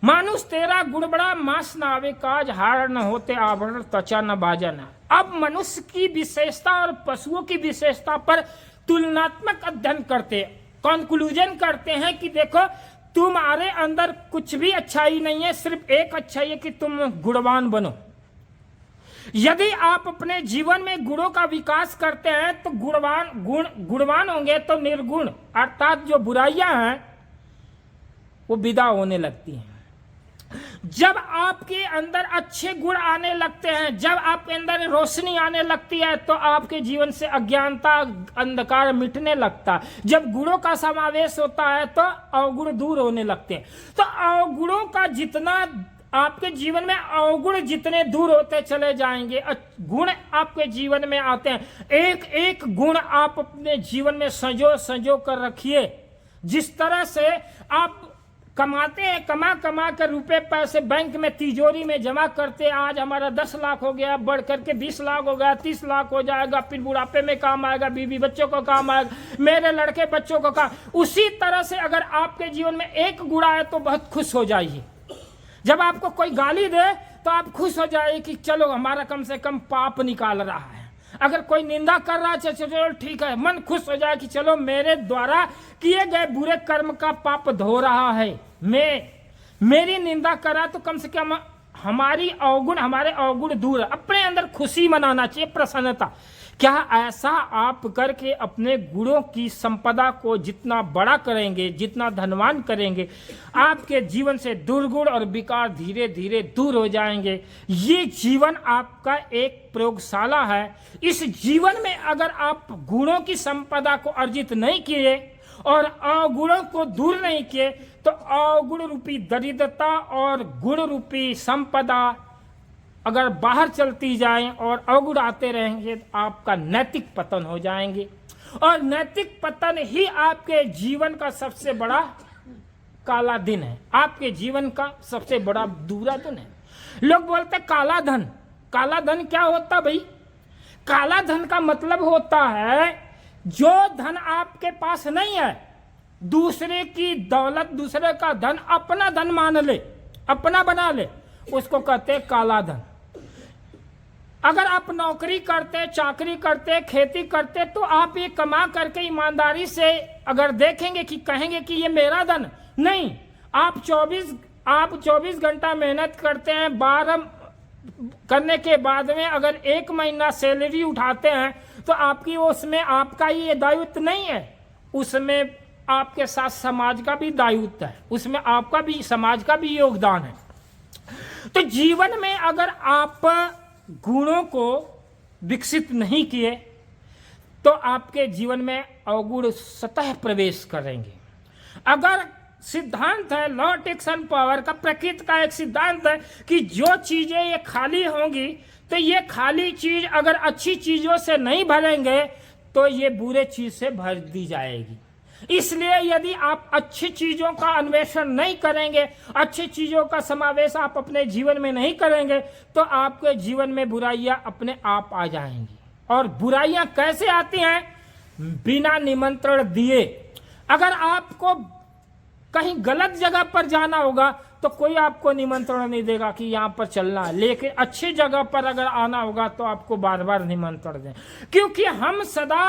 मानुष तेरा गुण बड़ा, मांस न आवे काज, हार न होते आवरण, त्वचा न बाजा न। अब मनुष्य की विशेषता और पशुओं की विशेषता पर तुलनात्मक अध्ययन करते, कंक्लूजन करते हैं कि देखो तुम्हारे अंदर कुछ भी अच्छाई नहीं है, सिर्फ एक अच्छाई है कि तुम गुणवान बनो। यदि आप अपने जीवन में गुणों का विकास करते हैं तो गुणवान होंगे, तो निर्गुण अर्थात जो बुराइयां हैं वो विदा होने लगती हैं। जब आपके अंदर अच्छे गुण आने लगते हैं, जब आपके अंदर रोशनी आने लगती है, तो आपके जीवन से अज्ञानता अंधकार मिटने लगता है। जब गुणों का समावेश होता है तो अवगुण दूर होने लगते हैं। तो अवगुणों का जितना आपके जीवन में अवगुण जितने दूर होते चले जाएंगे, गुण आपके जीवन में आते हैं। एक एक गुण आप अपने जीवन में संजो कर रखिए। जिस तरह से आप कमाते हैं, कमा कर रुपए पैसे बैंक में तिजोरी में जमा करते, आज हमारा 10 लाख हो गया, बढ़ करके 20 लाख हो गया, 30 लाख हो जाएगा, फिर बुढ़ापे में काम आएगा, बीवी बच्चों को काम आएगा, मेरे लड़के बच्चों को काम। उसी तरह से अगर आपके जीवन में एक गुण आए तो बहुत खुश हो जाइए। जब आपको कोई गाली दे तो आप खुश हो जाइए कि चलो हमारा कम से कम पाप निकाल रहा है। अगर कोई निंदा कर रहा है चलो ठीक है, मन खुश हो जाए कि चलो मेरे द्वारा किए गए बुरे कर्म का पाप धो रहा है। मेरी निंदा करा तो कम से कम हमारे अवगुण दूर है। अपने अंदर खुशी मनाना चाहिए, प्रसन्नता। क्या ऐसा आप करके अपने गुणों की संपदा को जितना बड़ा करेंगे, जितना धनवान करेंगे, आपके जीवन से दुर्गुण और विकार धीरे धीरे दूर हो जाएंगे। ये जीवन आपका एक प्रयोगशाला है। इस जीवन में अगर आप गुणों की संपदा को अर्जित नहीं किए और अवगुणों को दूर नहीं किए तो अवगुण रूपी दरिद्रता और गुण रूपी संपदा अगर बाहर चलती जाए और अवगुण आते रहेंगे तो आपका नैतिक पतन हो जाएंगे। और नैतिक पतन ही आपके जीवन का सबसे बड़ा काला दिन है, आपके जीवन का सबसे बड़ा बुरा दिन है। लोग बोलते काला धन। काला धन क्या होता भाई? काला धन का मतलब होता है जो धन आपके पास नहीं है, दूसरे की दौलत, दूसरे का धन अपना धन मान ले, अपना बना ले, उसको कहते हैं काला धन। अगर आप नौकरी करते, चाकरी करते, खेती करते, तो आप ये कमा करके ईमानदारी से अगर देखेंगे कि कहेंगे कि ये मेरा धन नहीं। आप 24 घंटा मेहनत करते हैं, 12 करने के बाद में अगर 1 महीना सैलरी उठाते हैं तो आपकी उसमें आपका ये दायित्व नहीं है, उसमें आपके साथ समाज का भी दायित्व है, उसमें आपका भी, समाज का भी योगदान है। तो जीवन में अगर आप गुणों को विकसित नहीं किए तो आपके जीवन में अवगुण सतह प्रवेश करेंगे। अगर सिद्धांत है लॉ टेक्सन पावर का, प्रकृति का एक सिद्धांत है कि जो चीजें ये खाली होंगी तो ये खाली चीज अगर अच्छी चीजों से नहीं भरेंगे तो ये बुरे चीज से भर दी जाएगी। इसलिए यदि आप अच्छी चीजों का अन्वेषण नहीं करेंगे, अच्छी चीजों का समावेश आप अपने जीवन में नहीं करेंगे तो आपके जीवन में बुराइयां अपने आप आ जाएंगी। और बुराइयां कैसे आती हैं? बिना निमंत्रण दिए। अगर आपको कहीं गलत जगह पर जाना होगा तो कोई आपको निमंत्रण नहीं देगा कि यहाँ पर चलना है, लेकिन अच्छी जगह पर अगर आना होगा तो आपको बार बार निमंत्रण दें, क्योंकि हम सदा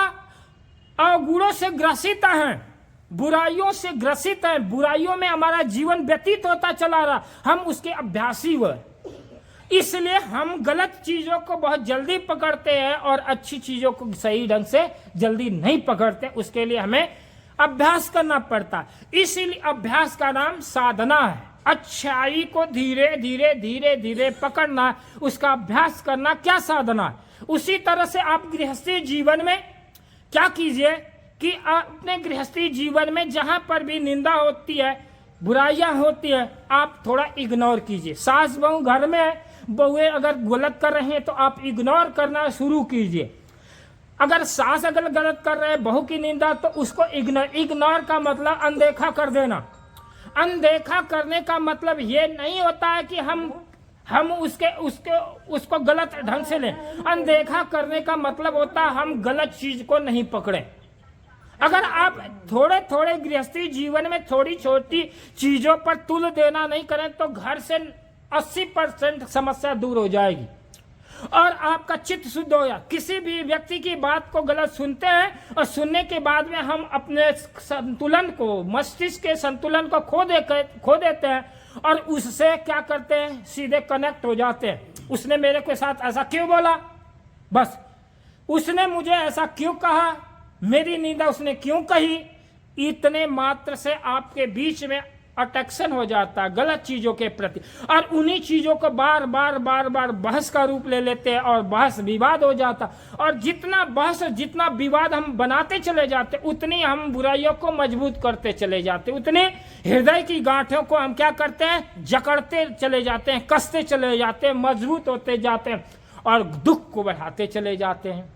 अवगुणों से ग्रसित हैं, बुराइयों से ग्रसित हैं। बुराइयों में हमारा जीवन व्यतीत होता चला रहा, हम उसके अभ्यासी हुए। इसलिए हम गलत चीजों को बहुत जल्दी पकड़ते हैं और अच्छी चीजों को सही ढंग से जल्दी नहीं पकड़ते। उसके लिए हमें अभ्यास करना पड़ता है। इसीलिए अभ्यास का नाम साधना है। अच्छाई को धीरे धीरे धीरे धीरे पकड़ना, उसका अभ्यास करना क्या साधना है। उसी तरह से आप गृहस्थी जीवन में क्या कीजिए कि अपने गृहस्थी जीवन में जहां पर भी निंदा होती है, बुराइयां होती है, आप थोड़ा इग्नोर कीजिए। सास बहू घर में बहुएं अगर गलत कर रही हैं तो आप इग्नोर करना शुरू कीजिए। अगर सास अगर गलत कर रहे हैं, बहू की निंदा, तो उसको इग्नोर का मतलब अनदेखा कर देना। अनदेखा करने का मतलब ये नहीं होता है कि हम उसको गलत ढंग से लें। अनदेखा करने का मतलब होता है हम गलत चीज को नहीं पकड़े। अगर आप थोड़े थोड़े गृहस्थी जीवन में थोड़ी छोटी चीजों पर तुल देना नहीं करें तो घर से 80% समस्या दूर हो जाएगी और आपका चित्त शुद्ध हो जाए। किसी भी व्यक्ति की बात को गलत सुनते हैं और सुनने के बाद में हम अपने संतुलन को, मस्तिष्क के संतुलन को खो देते हैं और उससे क्या करते हैं, सीधे कनेक्ट हो जाते हैं। उसने मेरे के साथ ऐसा क्यों बोला, बस उसने मुझे ऐसा क्यों कहा, मेरी निंदा उसने क्यों कही, इतने मात्र से आपके बीच में अट्रैक्शन हो जाता है गलत चीजों के प्रति और उन्हीं चीजों को बार बार बहस का रूप ले लेते हैं और बहस विवाद हो जाता। और जितना बहस और जितना विवाद हम बनाते चले जाते उतनी हम बुराइयों को मजबूत करते चले जाते, उतने हृदय की गांठों को हम क्या करते हैं, जकड़ते चले जाते हैं, कसते चले जाते हैं, मजबूत होते जाते हैं और दुख को बढ़ाते चले जाते हैं।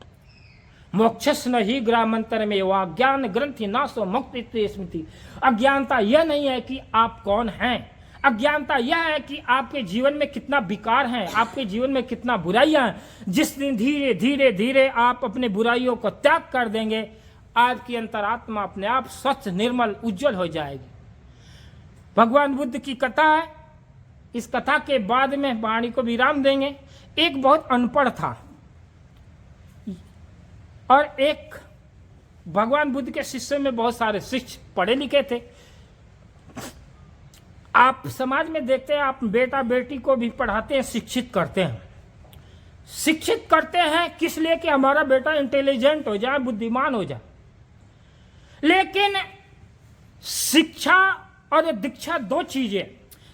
मोक्षस नहीं ग्रामांतर में वा ज्ञान ग्रंथि नासो मुक्ति स्मृति। अज्ञानता यह नहीं है कि आप कौन हैं, अज्ञानता यह है कि आपके जीवन में कितना विकार है, आपके जीवन में कितना बुराइयां हैं। जिस दिन धीरे धीरे धीरे आप अपने बुराइयों को त्याग कर देंगे, आपकी अंतरात्मा अपने आप स्वच्छ निर्मल उज्जवल हो जाएगी। भगवान बुद्ध की कथा है, इस कथा के बाद में वाणी को विराम देंगे। एक बहुत अनपढ़ था और एक भगवान बुद्ध के शिष्य में बहुत सारे शिष्य पढ़े लिखे थे। आप समाज में देखते हैं, आप बेटा बेटी को भी पढ़ाते हैं, शिक्षित करते हैं। शिक्षित करते हैं किस लिए, कि हमारा बेटा इंटेलिजेंट हो जाए, बुद्धिमान हो जाए। लेकिन शिक्षा और दीक्षा दो चीजें।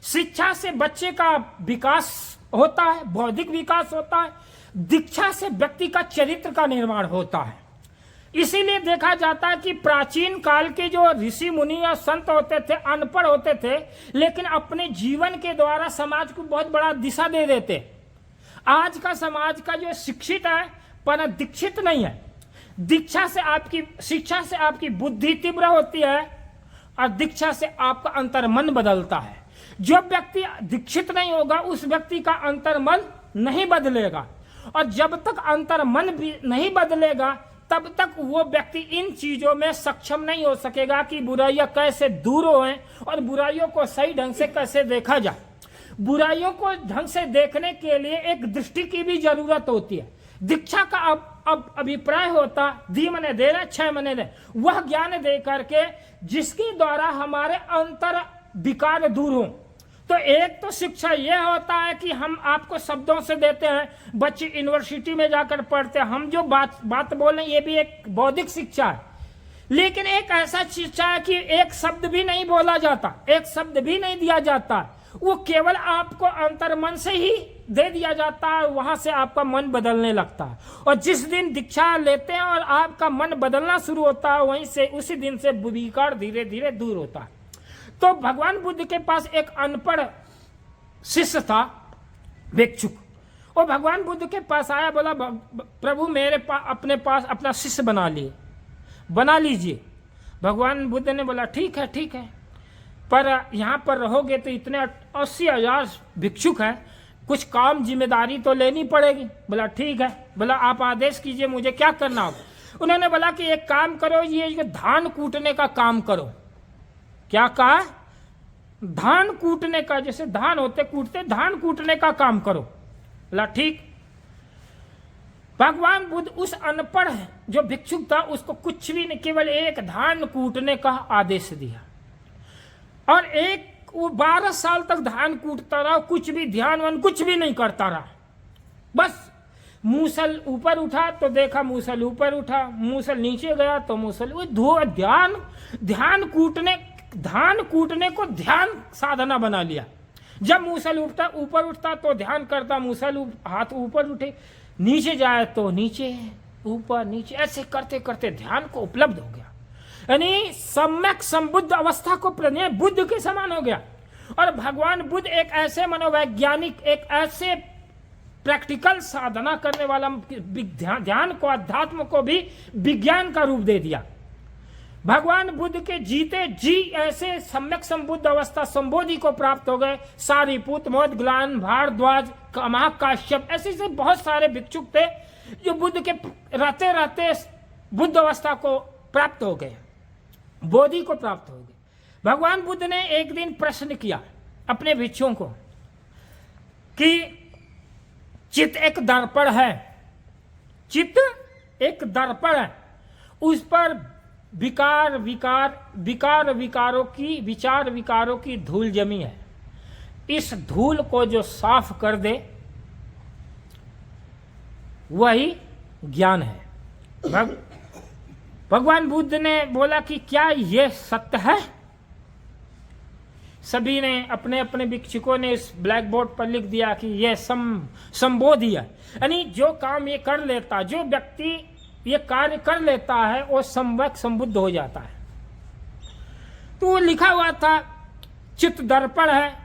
शिक्षा से बच्चे का विकास होता है, बौद्धिक विकास होता है, दीक्षा से व्यक्ति का चरित्र का निर्माण होता है। इसीलिए देखा जाता है कि प्राचीन काल के जो ऋषि मुनि या संत होते थे, अनपढ़ होते थे, लेकिन अपने जीवन के द्वारा समाज को बहुत बड़ा दिशा दे देते। आज का समाज का जो शिक्षित है पर दीक्षित नहीं है। दीक्षा से आपकी, शिक्षा से आपकी बुद्धि तीव्र होती है और दीक्षा से आपका अंतर्मन बदलता है। जो व्यक्ति दीक्षित नहीं होगा उस व्यक्ति का अंतर्मन नहीं बदलेगा और जब तक अंतर्मन भी नहीं बदलेगा तब तक वो व्यक्ति इन चीजों में सक्षम नहीं हो सकेगा कि बुराइयां कैसे दूर होएं और बुराइयों को सही ढंग से कैसे देखा जाए। बुराइयों को ढंग से देखने के लिए एक दृष्टि की भी जरूरत होती है। दीक्षा का अब अभिप्राय होता दी मने दे रहे, छह मने दे, वह ज्ञान दे करके जिसके द्वारा हमारे अंतर विकार दूर हो। तो एक तो शिक्षा यह होता है कि हम आपको शब्दों से देते हैं, बच्चे यूनिवर्सिटी में जाकर पढ़ते हैं, हम जो बात बोल रहे हैं ये भी एक बौद्धिक शिक्षा है। लेकिन एक ऐसा शिक्षा है कि एक शब्द भी नहीं बोला जाता, एक शब्द भी नहीं दिया जाता, वो केवल आपको अंतर्मन से ही दे दिया जाता है, वहां से आपका मन बदलने लगता है। और जिस दिन दीक्षा लेते हैं और आपका मन बदलना शुरू होता है, वहीं से उसी दिन से विकार धीरे धीरे दूर होता है। तो भगवान बुद्ध के पास एक अनपढ़ शिष्य था, भिक्षुक। वो भगवान बुद्ध के पास आया, बोला प्रभु मेरे अपने पास अपना शिष्य बना लीजिए। भगवान बुद्ध ने बोला ठीक है, पर यहाँ पर रहोगे तो इतने 80,000 भिक्षुक हैं, कुछ काम जिम्मेदारी तो लेनी पड़ेगी। बोला ठीक है। बोला आप आदेश कीजिए, मुझे क्या करना होगा। उन्होंने बोला कि एक काम करो, ये धान कूटने का काम करो। क्या कहा? धान कूटने का, जैसे धान होते कूटते, धान कूटने का काम करो। बोला ठीक। भगवान बुद्ध उस अनपढ़ जो भिक्षुक था उसको कुछ भी नहीं, केवल एक धान कूटने का आदेश दिया और वो 12 साल तक धान कूटता रहा, कुछ भी ध्यान कुछ भी नहीं करता रहा। बस मूसल ऊपर उठा तो देखा मूसल ऊपर उठा, मूसल नीचे गया तो मूसल, धान कूटने को ध्यान साधना बना लिया। जब मूसल ऊपर उठता तो ध्यान करता, मूसल हाथ ऊपर उठे, नीचे जाए तो नीचे, ऊपर नीचे, ऐसे करते करते ध्यान को उपलब्ध हो गया। यानी सम्यक संबुद्ध अवस्था को बुद्ध के समान हो गया। और भगवान बुद्ध एक ऐसे मनोवैज्ञानिक, एक ऐसे प्रैक्टिकल साधना करने वाला, ध्यान को, अध्यात्म को भी विज्ञान का रूप दे दिया। भगवान बुद्ध के जीते जी ऐसे सम्यक संबुद्ध अवस्था संबोधि को प्राप्त हो गए। सारीपुत, मोदग्लान, भारद्वाज, महाकाश्यप, ऐसे बहुत सारे भिक्षुक थे जो बुद्ध के रहते रहते बुद्ध अवस्था को प्राप्त हो गए, बोधि को प्राप्त हो गए। भगवान बुद्ध ने एक दिन प्रश्न किया अपने भिक्षुओं को कि चित्त एक दर्पण है, चित्त एक दर्पण है, उस पर विकार विकारों की, विचार विकारों की धूल जमी है। इस धूल को जो साफ कर दे वही ज्ञान है। भगवान बुद्ध ने बोला कि क्या ये सत्य है? सभी ने, अपने अपने भिक्षुकों ने इस ब्लैक बोर्ड पर लिख दिया कि यह संबोधि है, यानी जो काम ये कर लेता, जो व्यक्ति ये कार्य कर लेता है वो संवक संबुद्ध हो जाता है। तो वो लिखा हुआ था चित्त दर्पण है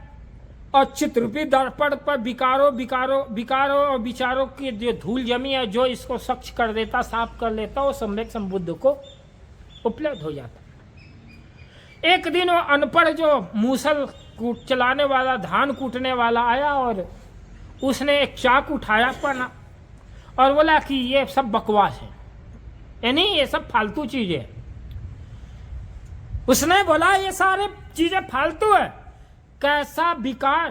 और चित्त रूपी दर्पण पर विकारों और विचारों की जो धूल जमी है, जो इसको स्वच्छ कर देता, साफ कर लेता, वो सम्यक संबुद्ध को उपलब्ध हो जाता। एक दिन वो अनपढ़ जो मूसल चलाने वाला, धान कूटने वाला आया और उसने एक चाक उठाया पना और बोला कि ये सब बकवास है, यानी ये सब फालतू चीजें। उसने बोला ये सारे चीजें फालतू है, कैसा विकार,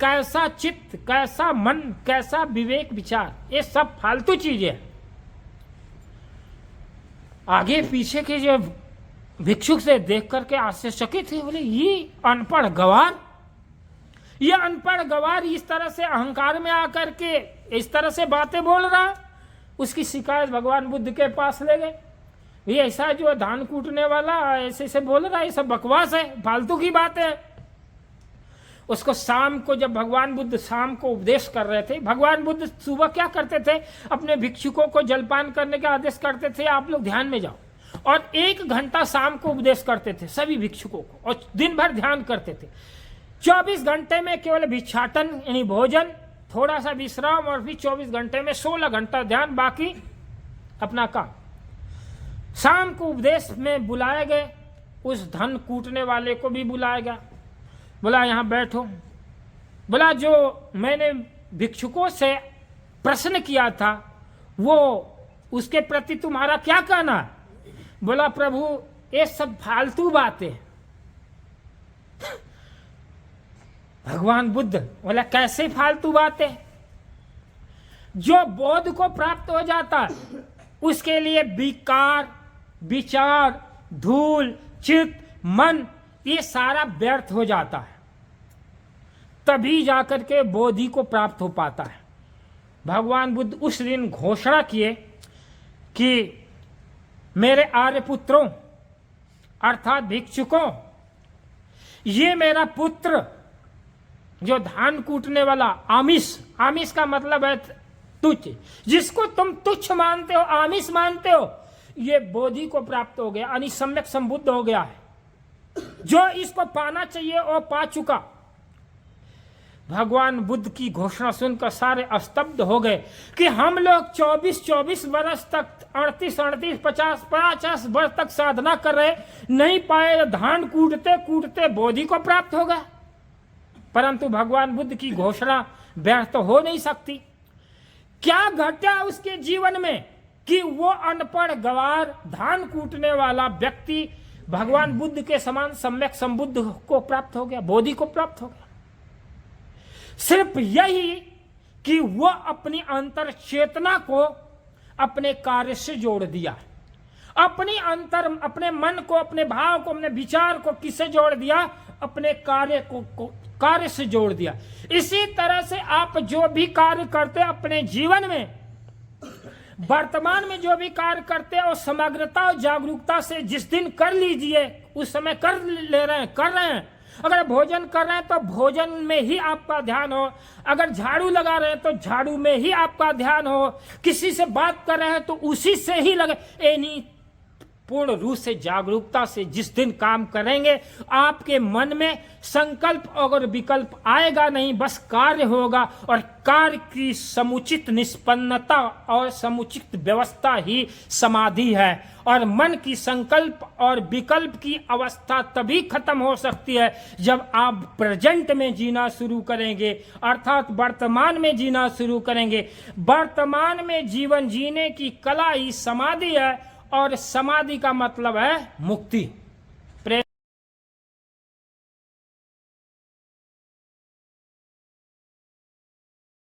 कैसा चित्त, कैसा मन, कैसा विवेक विचार, ये सब फालतू चीजें। आगे पीछे के जो भिक्षुक से देख करके आश्चर्यचकित थे, बोले ये अनपढ़ गवार, ये अनपढ़ गवार इस तरह से अहंकार में आकर के इस तरह से बातें बोल रहा है। उसकी शिकायत भगवान बुद्ध के पास ले गए, ये ऐसा जो धान कूटने वाला ऐसे से बोल रहा है, ये सब बकवास है, फालतू की बात है। उसको शाम को, जब भगवान बुद्ध शाम को उपदेश कर रहे थे, भगवान बुद्ध सुबह क्या करते थे, अपने भिक्षुकों को जलपान करने का आदेश करते थे, आप लोग ध्यान में जाओ, और 1 घंटा शाम को उपदेश करते थे सभी भिक्षुकों को, और दिन भर ध्यान करते थे। 24 घंटे में केवल भिक्षाटन यानी भोजन, थोड़ा सा विश्राम, और फिर 24 घंटे में 16 घंटा ध्यान, बाकी अपना काम। शाम को उपदेश में बुलाए गए, उस धन कूटने वाले को भी बुलाया गया, बोला यहाँ बैठो। बोला जो मैंने भिक्षुकों से प्रश्न किया था वो उसके प्रति तुम्हारा क्या कहना है? बोला प्रभु ये सब फालतू बातें। भगवान बुद्ध बोला कैसे फालतू बातें? जो बोध को प्राप्त हो जाता है उसके लिए विकार, विचार, धूल, चित्त, मन ये सारा व्यर्थ हो जाता है, तभी जाकर के बोधि को प्राप्त हो पाता है। भगवान बुद्ध उस दिन घोषणा किए कि मेरे आर्यपुत्रों अर्थात भिक्षुकों, ये मेरा पुत्र जो धान कूटने वाला आमिष, आमिष का मतलब है तुच्छ, जिसको तुम तुच्छ मानते हो, आमिष मानते हो, ये बोधि को प्राप्त हो गया, यानी सम्यक संबुद्ध हो गया है। जो इसको पाना चाहिए वो पा चुका। भगवान बुद्ध की घोषणा सुनकर सारे स्तब्ध हो गए कि हम लोग 24 वर्ष तक, 38, 50 वर्ष तक साधना कर रहे, नहीं पाए, धान कूटते कूटते बोधि को प्राप्त हो गया। परंतु भगवान बुद्ध की घोषणा व्यर्थ हो नहीं सकती। क्या घटा उसके जीवन में कि वो अनपढ़ गवार, धान कूटने वाला व्यक्ति भगवान बुद्ध के समान सम्यक संबुद्ध को प्राप्त हो गया, बोधि को प्राप्त हो गया। सिर्फ यही कि वो अपनी अंतर चेतना को अपने कार्य से जोड़ दिया, अपने मन को, अपने भाव को, अपने विचार को किससे जोड़ दिया? अपने कार्य से जोड़ दिया। इसी तरह से आप जो भी कार्य करते अपने जीवन में, वर्तमान में जो भी कार्य करते हैं और समग्रता और जागरूकता से जिस दिन कर लीजिए, उस समय कर रहे हैं। अगर भोजन कर रहे हैं तो भोजन में ही आपका ध्यान हो, अगर झाड़ू लगा रहे हैं तो झाड़ू में ही आपका ध्यान हो, किसी से बात कर रहे हैं तो उसी से ही लगे, यानी पूर्ण रूप से जागरूकता से जिस दिन काम करेंगे, आपके मन में संकल्प और विकल्प आएगा नहीं, बस कार्य होगा, और कार्य की समुचित निष्पन्नता और समुचित व्यवस्था ही समाधि है। और मन की संकल्प और विकल्प की अवस्था तभी खत्म हो सकती है जब आप प्रेजेंट में जीना शुरू करेंगे, अर्थात वर्तमान में जीना शुरू करेंगे। वर्तमान में जीवन जीने की कला ही समाधि है, और समाधि का मतलब है मुक्ति।